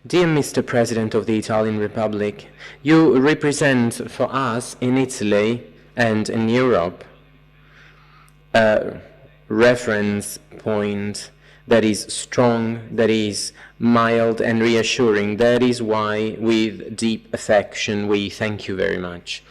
Dear Mr. President of the Italian Republic, you represent for us in Italy and in Europe a reference point that is strong, that is mild and reassuring. That is why, with deep affection, we thank you very much.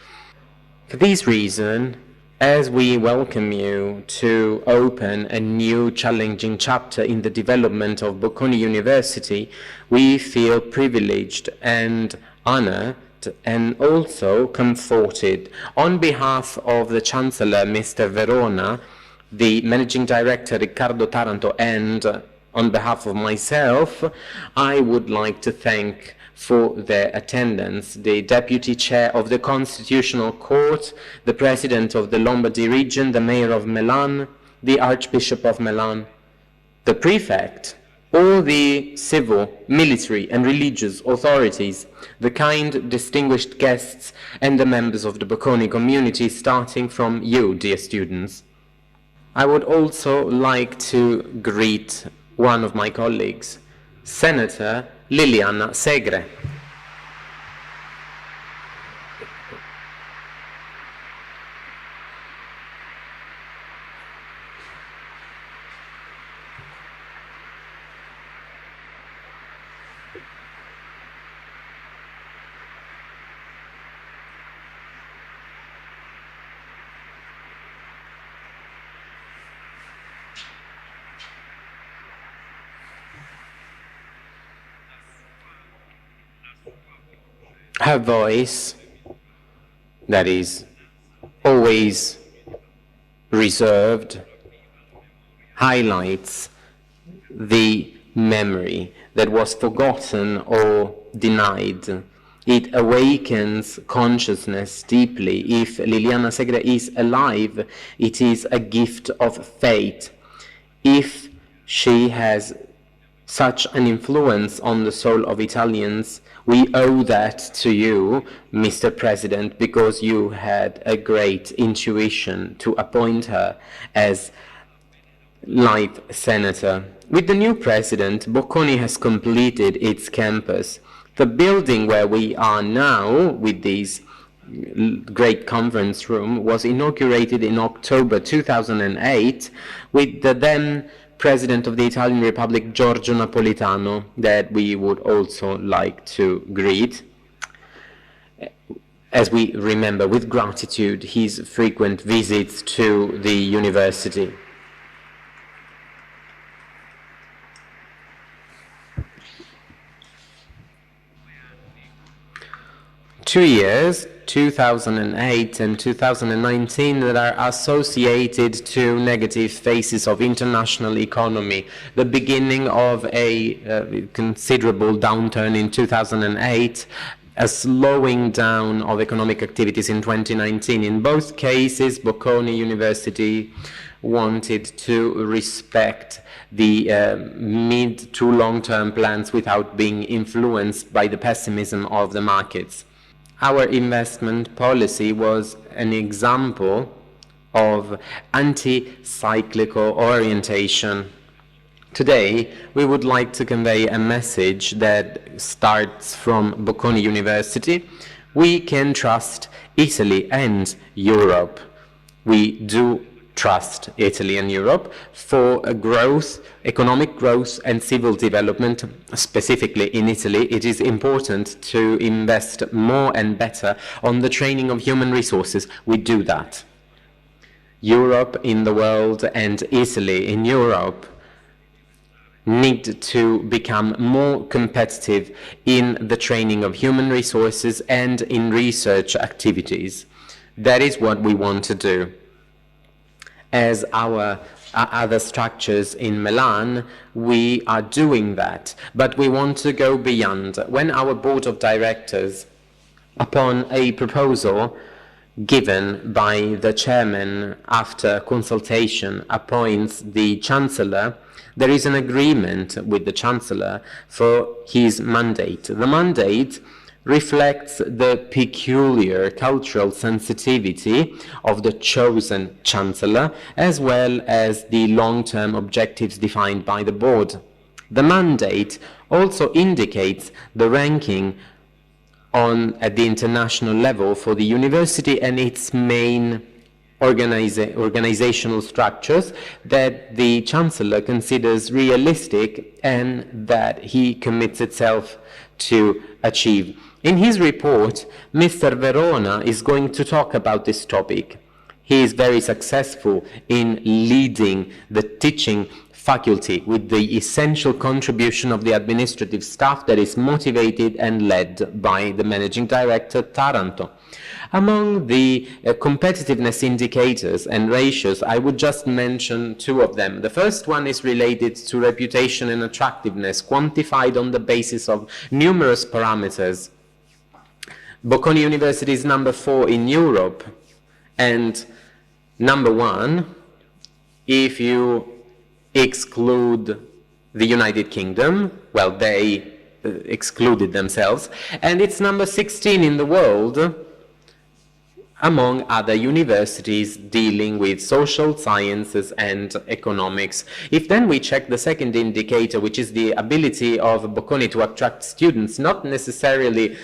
For this reason, as we welcome you to open a new challenging chapter in the development of Bocconi University, we feel privileged and honored and also comforted. On behalf of the Chancellor, Mr. Verona, the Managing Director, Riccardo Taranto, and on behalf of myself, I would like to thank for their attendance the Deputy Chair of the Constitutional Court, the President of the Lombardy region, the Mayor of Milan, the Archbishop of Milan, the Prefect, all the civil, military and religious authorities, the kind distinguished guests and the members of the Bocconi community, starting from you, dear students. I would also like to greet one of my colleagues, Senator Liliana Segre. Her voice, that is always reserved, highlights the memory that was forgotten or denied. It awakens consciousness deeply. If Liliana Segre is alive, it is a gift of fate. If she has such an influence on the soul of Italians, we owe that to you, Mr. President, because you had a great intuition to appoint her as life senator. With the new president, Bocconi has completed its campus. The building where we are now, with this great conference room, was inaugurated in October 2008 with the then President of the Italian Republic, Giorgio Napolitano, that we would also like to greet, as we remember with gratitude his frequent visits to the university. Two years, 2008 and 2019, that are associated to negative phases of international economy. The beginning of a considerable downturn in 2008, a slowing down of economic activities in 2019. In both cases, Bocconi University wanted to respect the mid to long-term plans without being influenced by the pessimism of the markets. Our investment policy was an example of anti-cyclical orientation. Today, we would like to convey a message that starts from Bocconi University. We can trust Italy and Europe. We do trust Italy and Europe for a growth, economic growth and civil development. Specifically in Italy, it is important to invest more and better on the training of human resources. We do that. Europe in the world and Italy in Europe need to become more competitive in the training of human resources and in research activities. That is what we want to do. As our other structures in Milan, we are doing that, but we want to go beyond. When our board of directors, upon a proposal given by the chairman after consultation, appoints the chancellor, there is an agreement with the chancellor for his mandate. The mandate reflects the peculiar cultural sensitivity of the chosen chancellor, as well as the long-term objectives defined by the board. The mandate also indicates the ranking at the international level for the university and its main organizational structures that the Chancellor considers realistic and that he commits itself to achieve. In his report, Mr. Verona is going to talk about this topic. He is very successful in leading the teaching faculty with the essential contribution of the administrative staff that is motivated and led by the managing director, Taranto. Among the competitiveness indicators and ratios, I would just mention two of them. The first one is related to reputation and attractiveness, quantified on the basis of numerous parameters. Bocconi University is number 4 in Europe and number 1 if you exclude the United Kingdom. Well, they excluded themselves, and it's number 16 in the world among other universities dealing with social sciences and economics. If then we check the second indicator, which is the ability of Bocconi to attract students, not necessarily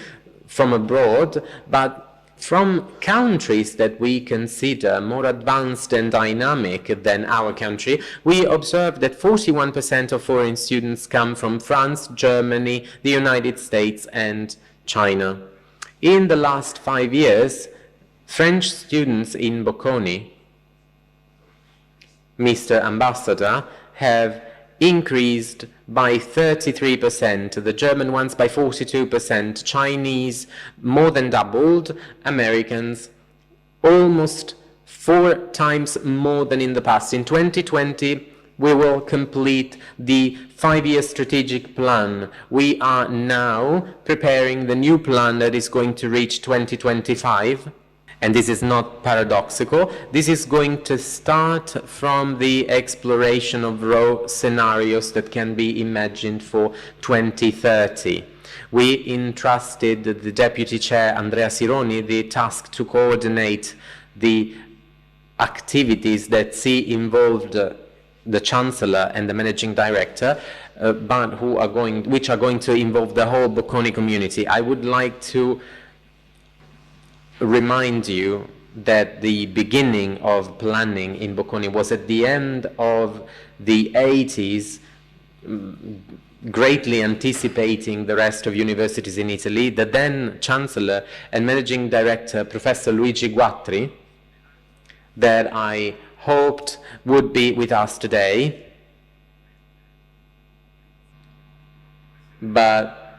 from abroad, but from countries that we consider more advanced and dynamic than our country, we observe that 41% of foreign students come from France, Germany, the United States, and China. In the last 5 years, French students in Bocconi, Mr. Ambassador, have increased by 33%, the German ones by 42%, Chinese more than doubled, Americans almost 4 times more than in the past. In 2020, we will complete the 5-year strategic plan. We are now preparing the new plan that is going to reach 2025. And this is not paradoxical. This is going to start from the exploration of raw scenarios that can be imagined for 2030. We entrusted the Deputy Chair, Andrea Sironi, the task to coordinate the activities that see involved the Chancellor and the Managing Director, but which are going to involve the whole Bocconi community. I would like to remind you that the beginning of planning in Bocconi was at the end of the 80s, greatly anticipating the rest of universities in Italy. The then Chancellor and Managing Director, Professor Luigi Guattri, that I hoped would be with us today, but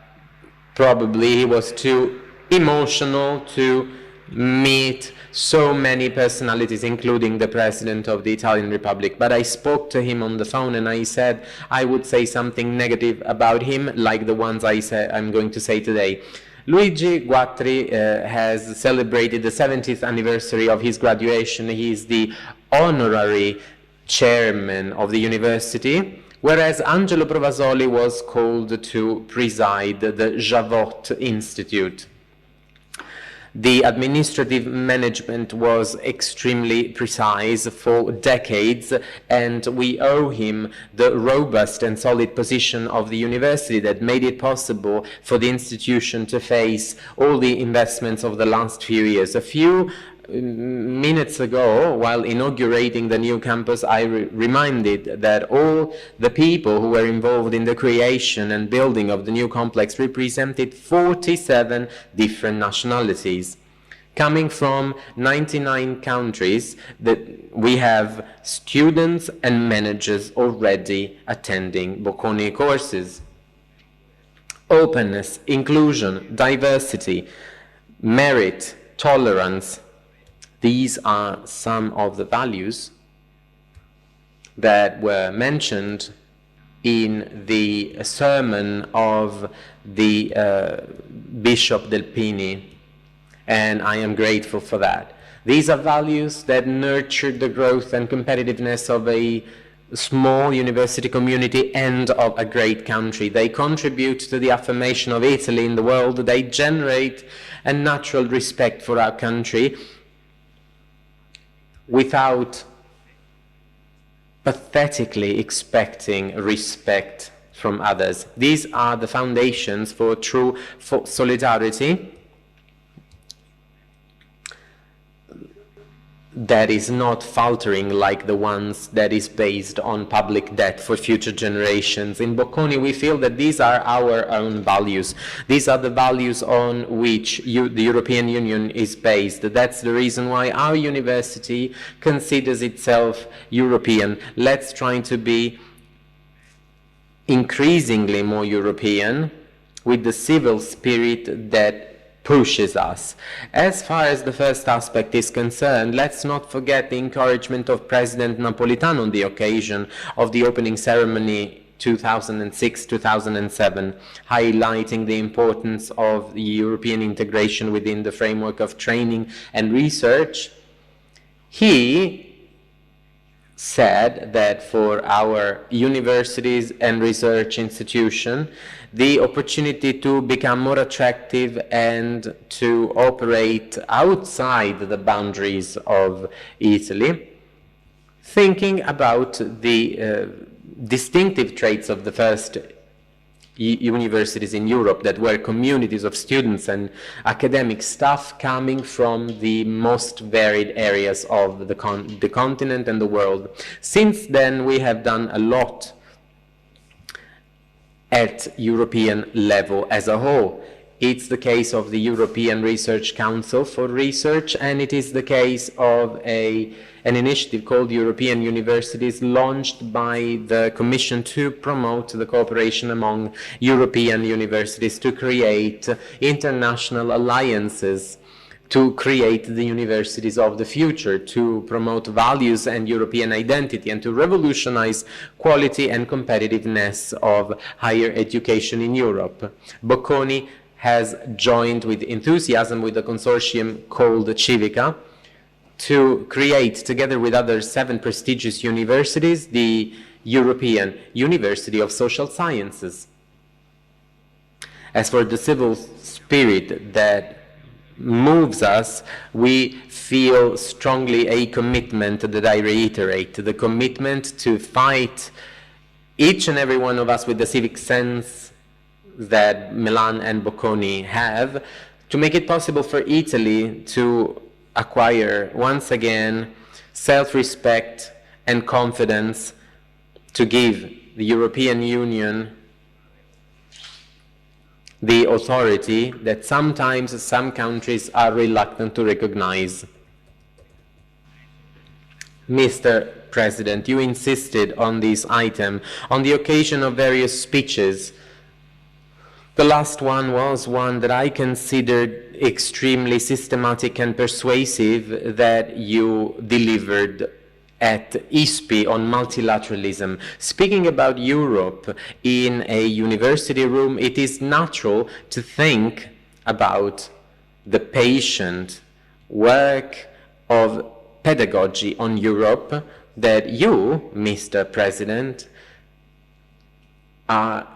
probably he was too emotional to meet so many personalities, including the President of the Italian Republic. But I spoke to him on the phone and I said I would say something negative about him, like the ones I'm going to say today. Luigi Guattri has celebrated the 70th anniversary of his graduation. He is the honorary chairman of the university, whereas Angelo Provasoli was called to preside the Javotte Institute. The administrative management was extremely precise for decades, and we owe him the robust and solid position of the university that made it possible for the institution to face all the investments of the last few years. A few minutes ago, while inaugurating the new campus, I reminded that all the people who were involved in the creation and building of the new complex represented 47 different nationalities. Coming from 99 countries, that we have students and managers already attending Bocconi courses. Openness, inclusion, diversity, merit, tolerance. These are some of the values that were mentioned in the sermon of the Bishop Del Pini, and I am grateful for that. These are values that nurtured the growth and competitiveness of a small university community and of a great country. They contribute to the affirmation of Italy in the world. They generate a natural respect for our country without pathetically expecting respect from others. These are the foundations for true solidarity that is not faltering like the ones that is based on public debt for future generations. In Bocconi, we feel that these are our own values. These are the values on which the European Union is based. That's the reason why our university considers itself European. Let's try to be increasingly more European with the civil spirit that pushes us. As far as the first aspect is concerned, let's not forget the encouragement of President Napolitano on the occasion of the opening ceremony 2006-2007, highlighting the importance of the European integration within the framework of training and research. He said that for our universities and research institutions, the opportunity to become more attractive and to operate outside the boundaries of Italy, thinking about the distinctive traits of the first universities in Europe that were communities of students and academic staff coming from the most varied areas of the continent and the world. Since then, we have done a lot at European level as a whole. It's the case of the European Research Council for Research, and it is the case of an initiative called European Universities, launched by the Commission to promote the cooperation among European universities to create international alliances, to create the universities of the future, to promote values and European identity, and to revolutionize quality and competitiveness of higher education in Europe. Bocconi has joined with enthusiasm with a consortium called Civica to create, together with other 7 prestigious universities, the European University of Social Sciences. As for the civil spirit that moves us, we feel strongly a commitment that I reiterate, the commitment to fight, each and every one of us with the civic sense that Milan and Bocconi have, to make it possible for Italy to acquire once again self-respect and confidence, to give the European Union the authority that sometimes some countries are reluctant to recognize. Mr. President, you insisted on this item on the occasion of various speeches. The last one was one that I considered extremely systematic and persuasive, that you delivered at ISPI on multilateralism. Speaking about Europe in a university room, it is natural to think about the patient work of pedagogy on Europe that you, Mr. President, are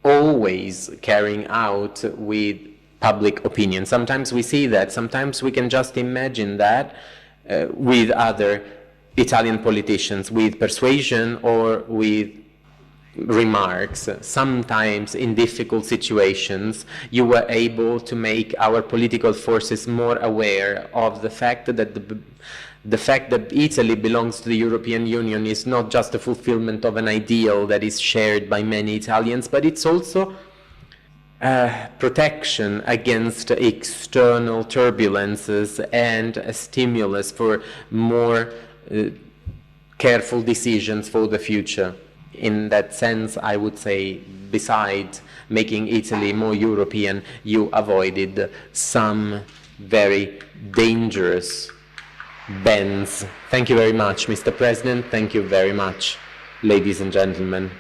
always carrying out with public opinion. Sometimes we see that, sometimes we can just imagine that with other Italian politicians, with persuasion or with remarks. Sometimes in difficult situations, you were able to make our political forces more aware of the fact that the fact that Italy belongs to the European Union is not just the fulfillment of an ideal that is shared by many Italians, but it's also protection against external turbulences and a stimulus for more careful decisions for the future. In that sense, I would say, besides making Italy more European, you avoided some very dangerous bends. Thank you very much, Mr. President. Thank you very much, ladies and gentlemen.